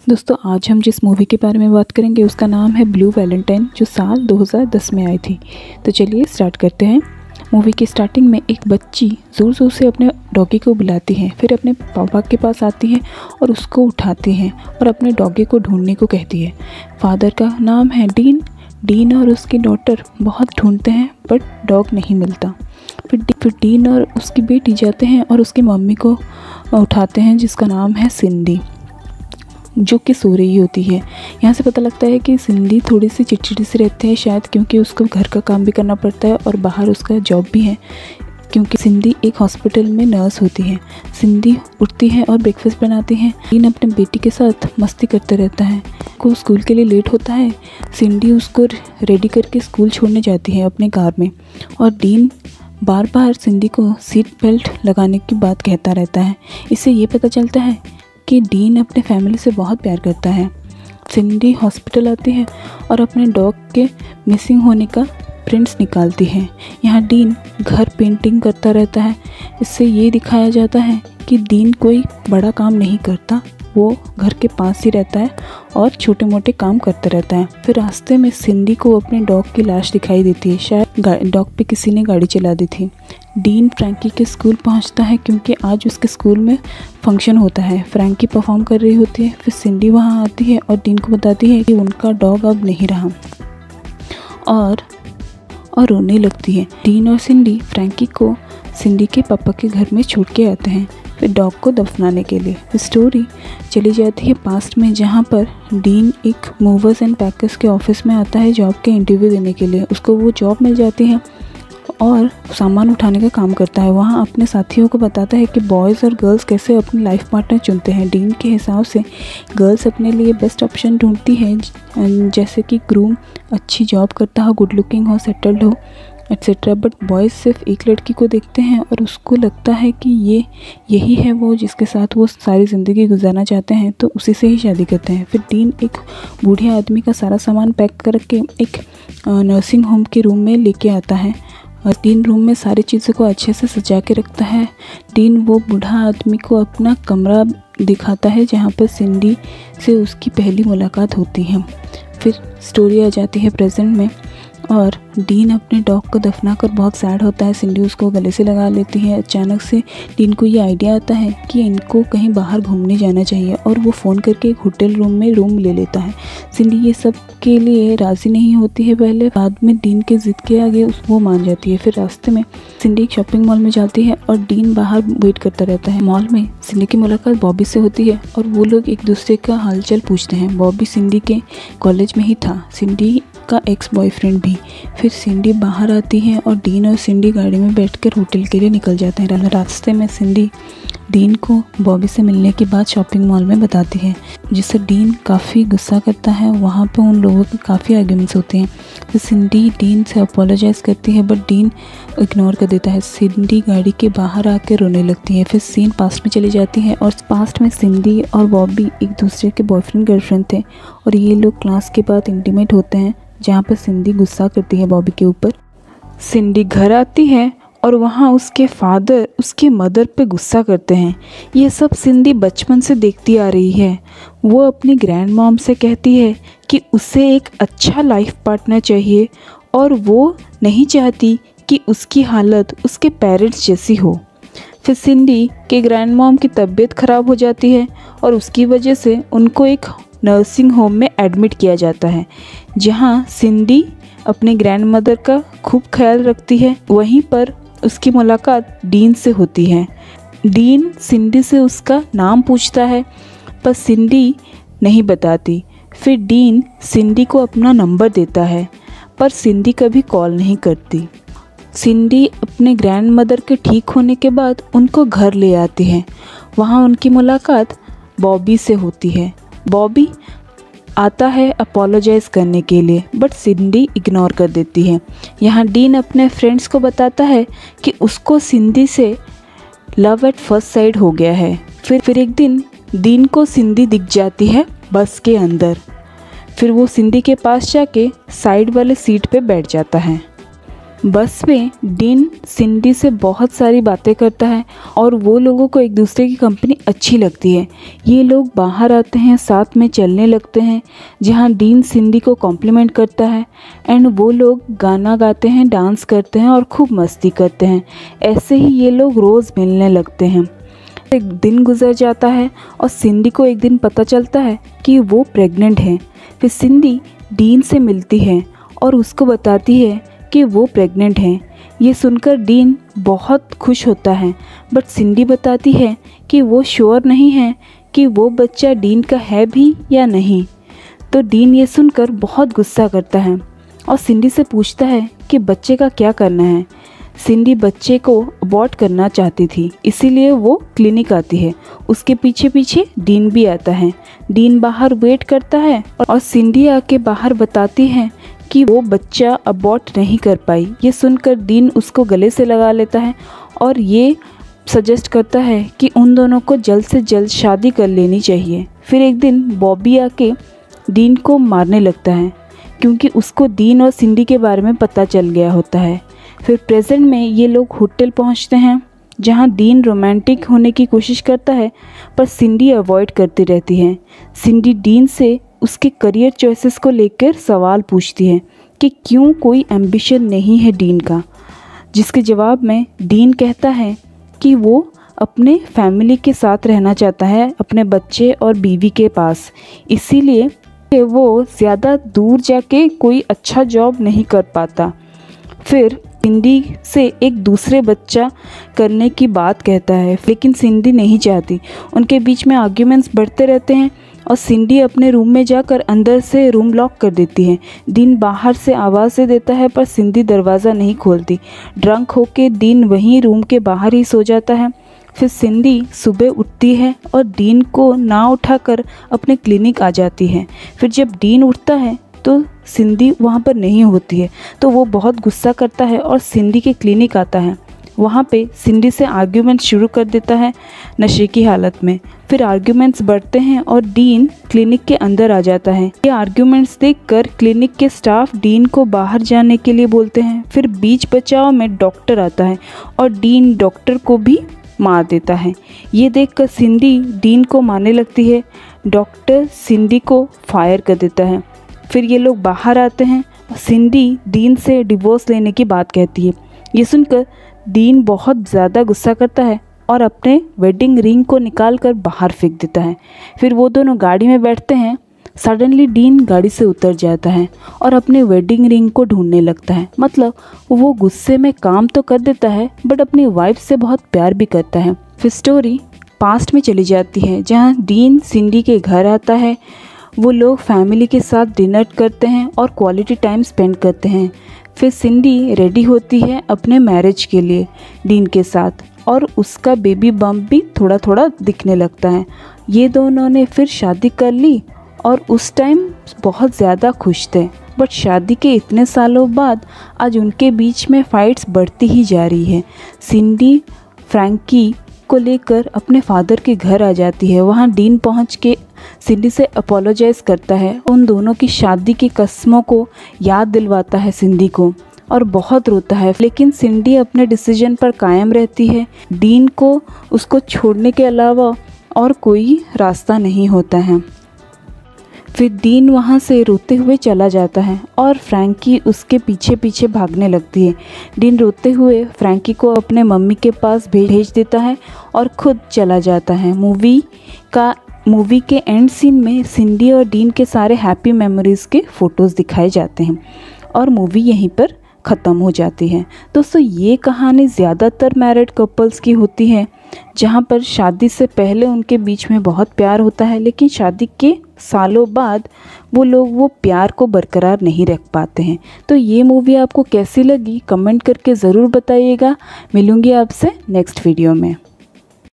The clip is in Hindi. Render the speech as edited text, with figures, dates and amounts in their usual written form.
दोस्तों आज हम जिस मूवी के बारे में बात करेंगे उसका नाम है ब्लू वैलेंटाइन, जो साल 2010 में आई थी। तो चलिए स्टार्ट करते हैं। मूवी की स्टार्टिंग में एक बच्ची ज़ोर ज़ोर से अपने डॉगी को बुलाती है, फिर अपने पापा के पास आती है और उसको उठाती है और अपने डॉगी को ढूंढने को कहती है। फादर का नाम है डीन। डीन और उसकी डॉटर बहुत ढूंढते हैं बट डॉग नहीं मिलता। फिर डीन और उसकी बेटी जाते हैं और उसकी मम्मी को उठाते हैं जिसका नाम है सिंडी, जो कि सो रही होती है। यहाँ से पता लगता है कि सिंडी थोड़ी सी चिड़चिड़ी से रहती है, शायद क्योंकि उसको घर का काम भी करना पड़ता है और बाहर उसका जॉब भी है, क्योंकि सिंडी एक हॉस्पिटल में नर्स होती है। सिंडी उठती है और ब्रेकफास्ट बनाती है। डीन अपने बेटी के साथ मस्ती करते रहता है। को स्कूल के लिए लेट होता है। सिंडी उसको रेडी करके स्कूल छोड़ने जाती है अपने कार में, और डीन बार बार सिंडी को सीट बेल्ट लगाने की बात कहता रहता है। इससे ये पता चलता है कि डीन अपने फैमिली से बहुत प्यार करता है। सिंडी हॉस्पिटल आती है और अपने डॉग के मिसिंग होने का प्रिंट्स निकालती है। यहाँ डीन घर पेंटिंग करता रहता है। इससे ये दिखाया जाता है कि डीन कोई बड़ा काम नहीं करता, वो घर के पास ही रहता है और छोटे मोटे काम करता रहता है। फिर रास्ते में सिंडी को अपने डॉग की लाश दिखाई देती है, शायद डॉग पे किसी ने गाड़ी चला दी थी। डीन फ्रैंकी के स्कूल पहुंचता है क्योंकि आज उसके स्कूल में फंक्शन होता है। फ्रैंकी परफॉर्म कर रही होती है। फिर सिंडी वहां आती है और डीन को बताती है कि उनका डॉग अब नहीं रहा और रोने लगती है। डीन और सिंडी फ्रैंकी को सिंडी के पापा के घर में छोड़ के आते हैं, फिर डॉग को दफनाने के लिए। स्टोरी चली जाती है पास्ट में, जहाँ पर डीन एक मूवर्स एंड पैकर्स के ऑफिस में आता है जॉब के इंटरव्यू देने के लिए। उसको वो जॉब मिल जाती है और सामान उठाने का काम करता है। वहाँ अपने साथियों को बताता है कि बॉयज़ और गर्ल्स कैसे अपनी लाइफ पार्टनर चुनते हैं। डीन के हिसाब से गर्ल्स अपने लिए बेस्ट ऑप्शन ढूंढती है, जैसे कि ग्रूम अच्छी जॉब करता हो, गुड लुकिंग हो, सेटल्ड हो, एट्सेट्रा। बट बॉयज़ सिर्फ एक लड़की को देखते हैं और उसको लगता है कि यही है वो जिसके साथ वो सारी ज़िंदगी गुजारना चाहते हैं, तो उसी से ही शादी करते हैं। फिर डीन एक बूढ़े आदमी का सारा सामान पैक करके एक नर्सिंग होम के रूम में लेके आता है और डीन रूम में सारी चीज़ों को अच्छे से सजा के रखता है। डीन वो बूढ़ा आदमी को अपना कमरा दिखाता है जहाँ पर सिंडी से उसकी पहली मुलाकात होती है। फिर स्टोरी आ जाती है प्रेजेंट में और डीन अपने डॉग को दफना कर बहुत सैड होता है। सिंडी उसको गले से लगा लेती है। अचानक से डीन को ये आइडिया आता है कि इनको कहीं बाहर घूमने जाना चाहिए और वो फ़ोन करके एक होटल रूम में रूम ले लेता है। सिंडी ये सब के लिए राज़ी नहीं होती है पहले, बाद में डीन के ज़िद के आगे वो मान जाती है। फिर रास्ते में सिंडी एक शॉपिंग मॉल में जाती है और डीन बाहर वेट करता रहता है। मॉल में सिंडी की मुलाकात बॉबी से होती है और वो लोग एक दूसरे का हालचाल पूछते हैं। बॉबी सिंडी के कॉलेज में ही था, सिंडी का एक्स बॉयफ्रेंड भी। फिर सिंडी बाहर आती है और डीन और सिंडी गाड़ी में बैठकर होटल के लिए निकल जाते हैं। रास्ते में सिंडी डीन को बॉबी से मिलने की बात शॉपिंग मॉल में बताती है, जिससे डीन काफ़ी गुस्सा करता है। वहाँ पे उन लोगों के काफ़ी आर्ग्यूमेंट्स होते हैं। फिर सिंडी डीन से अपोलोजाइज़ करती है बट डीन इग्नोर कर देता है। सिंडी गाड़ी के बाहर आकर रोने लगती है। फिर सीन पास्ट में चली जाती है और पास्ट में सिंडी और बॉबी एक दूसरे के बॉयफ्रेंड गर्लफ्रेंड थे और ये लोग क्लास के बाद इंटीमेट होते हैं, जहाँ पर सिंडी गुस्सा करती है बॉबी के ऊपर। सिंडी घर आती है और वहाँ उसके फादर उसकी मदर पे गुस्सा करते हैं। ये सब सिंडी बचपन से देखती आ रही है। वो अपनी ग्रैंड मॉम से कहती है कि उसे एक अच्छा लाइफ पार्टनर चाहिए और वो नहीं चाहती कि उसकी हालत उसके पेरेंट्स जैसी हो। फिर सिंडी के ग्रैंड मॉम की तबीयत ख़राब हो जाती है और उसकी वजह से उनको एक नर्सिंग होम में एडमिट किया जाता है, जहाँ सिंडी अपने ग्रैंड मदर का खूब ख्याल रखती है। वहीं पर उसकी मुलाकात डीन से होती है। डीन सिंडी से उसका नाम पूछता है पर सिंडी नहीं बताती। फिर डीन सिंडी को अपना नंबर देता है पर सिंडी कभी कॉल नहीं करती। सिंडी अपने ग्रैंड मदर के ठीक होने के बाद उनको घर ले आती है। वहाँ उनकी मुलाकात बॉबी से होती है। बॉबी आता है अपोलोजाइज़ करने के लिए बट सिंडी इग्नोर कर देती है। यहाँ डीन अपने फ्रेंड्स को बताता है कि उसको सिंडी से लव एट फर्स्ट साइट हो गया है। फिर एक दिन डीन को सिंडी दिख जाती है बस के अंदर। फिर वो सिंडी के पास जाके साइड वाले सीट पे बैठ जाता है। बस में डीन सिंडी से बहुत सारी बातें करता है और वो लोगों को एक दूसरे की कंपनी अच्छी लगती है। ये लोग बाहर आते हैं, साथ में चलने लगते हैं, जहाँ डीन सिंडी को कॉम्प्लीमेंट करता है एंड वो लोग गाना गाते हैं, डांस करते हैं और खूब मस्ती करते हैं। ऐसे ही ये लोग रोज़ मिलने लगते हैं। एक दिन गुजर जाता है और सिंडी को एक दिन पता चलता है कि वो प्रेग्नेंट है। फिर सिंडी डीन से मिलती है और उसको बताती है कि वो प्रेग्नेंट है। ये सुनकर डीन बहुत खुश होता है, बट सिंडी बताती है कि वो श्योर नहीं है कि वो बच्चा डीन का है भी या नहीं। तो डीन ये सुनकर बहुत गुस्सा करता है और सिंडी से पूछता है कि बच्चे का क्या करना है। सिंडी बच्चे को अबॉर्ट करना चाहती थी, इसीलिए वो क्लिनिक आती है। उसके पीछे पीछे डीन भी आता है। डीन बाहर वेट करता है और सिंडी आके बाहर बताती है कि वो बच्चा अबॉर्ट नहीं कर पाई। ये सुनकर डीन उसको गले से लगा लेता है और ये सजेस्ट करता है कि उन दोनों को जल्द से जल्द शादी कर लेनी चाहिए। फिर एक दिन बॉबी आके डीन को मारने लगता है, क्योंकि उसको डीन और सिंडी के बारे में पता चल गया होता है। फिर प्रेजेंट में ये लोग होटल पहुंचते हैं, जहां डीन रोमांटिक होने की कोशिश करता है, पर सिंडी अवॉइड करती रहती है। सिंडी डीन से उसके करियर चॉइसेस को लेकर सवाल पूछती है कि क्यों कोई एम्बिशन नहीं है डीन का, जिसके जवाब में डीन कहता है कि वो अपने फैमिली के साथ रहना चाहता है, अपने बच्चे और बीवी के पास, इसीलिए वो ज़्यादा दूर जाके कोई अच्छा जॉब नहीं कर पाता। फिर सिंडी से एक दूसरे बच्चा करने की बात कहता है, लेकिन सिंडी नहीं चाहती। उनके बीच में आर्ग्यूमेंट्स बढ़ते रहते हैं और सिंडी अपने रूम में जाकर अंदर से रूम लॉक कर देती है। डीन बाहर से आवाज़ देता है, पर सिंडी दरवाज़ा नहीं खोलती। ड्रंक होके डीन वहीं रूम के बाहर ही सो जाता है। फिर सिंडी सुबह उठती है और डीन को ना उठाकर अपने क्लिनिक आ जाती है। फिर जब डीन उठता है तो सिंडी वहाँ पर नहीं होती है, तो वो बहुत गुस्सा करता है और सिंडी के क्लिनिक आता है। वहाँ पे सिंडी से आर्ग्यूमेंट शुरू कर देता है नशे की हालत में। फिर आर्ग्यूमेंट्स बढ़ते हैं और डीन क्लिनिक के अंदर आ जाता है। ये आर्ग्यूमेंट्स देखकर क्लिनिक के स्टाफ डीन को बाहर जाने के लिए बोलते हैं। फिर बीच बचाव में डॉक्टर आता है और डीन डॉक्टर को भी मार देता है। ये देखकर सिंडी डीन को मारने लगती है। डॉक्टर सिंडी को फायर कर देता है। फिर ये लोग बाहर आते हैं और सिंडी डीन से डिवोर्स लेने की बात कहती है। ये सुनकर डीन बहुत ज़्यादा गुस्सा करता है और अपने वेडिंग रिंग को निकाल कर बाहर फेंक देता है। फिर वो दोनों गाड़ी में बैठते हैं। सडनली डीन गाड़ी से उतर जाता है और अपने वेडिंग रिंग को ढूंढने लगता है। मतलब वो गुस्से में काम तो कर देता है, बट अपनी वाइफ से बहुत प्यार भी करता है। फिर स्टोरी पास्ट में चली जाती है, जहाँ डीन सिंडी के घर आता है। वो लोग फैमिली के साथ डिनर करते हैं और क्वालिटी टाइम स्पेंड करते हैं। फिर सिंडी रेडी होती है अपने मैरिज के लिए डीन के साथ, और उसका बेबी बम्प भी थोड़ा थोड़ा दिखने लगता है। ये दोनों ने फिर शादी कर ली और उस टाइम बहुत ज़्यादा खुश थे। बट शादी के इतने सालों बाद आज उनके बीच में फ़ाइट्स बढ़ती ही जा रही है। सिंडी फ्रैंकी को लेकर अपने फादर के घर आ जाती है। वहाँ डीन पहुँच के सिंडी से अपोलोजाइज़ करता है। उन दोनों की शादी की कसमों को याद दिलवाता है सिंडी को और बहुत रोता है। लेकिन सिंडी अपने डिसीजन पर कायम रहती है। डीन को उसको छोड़ने के अलावा और कोई रास्ता नहीं होता है। फिर डीन वहाँ से रोते हुए चला जाता है और फ्रैंकी उसके पीछे पीछे भागने लगती है। डीन रोते हुए फ्रैंकी को अपने मम्मी के पास भेज देता है और खुद चला जाता है। मूवी के एंड सीन में सिंडी और डीन के सारे हैप्पी मेमोरीज़ के फ़ोटोज़ दिखाए जाते हैं और मूवी यहीं पर ख़त्म हो जाती है। दोस्तों, ये कहानी ज़्यादातर मैरिड कपल्स की होती है, जहाँ पर शादी से पहले उनके बीच में बहुत प्यार होता है, लेकिन शादी के सालों बाद वो लोग वो प्यार को बरकरार नहीं रख पाते हैं। तो ये मूवी आपको कैसी लगी कमेंट करके ज़रूर बताइएगा। मिलूँगी आपसे नेक्स्ट वीडियो में।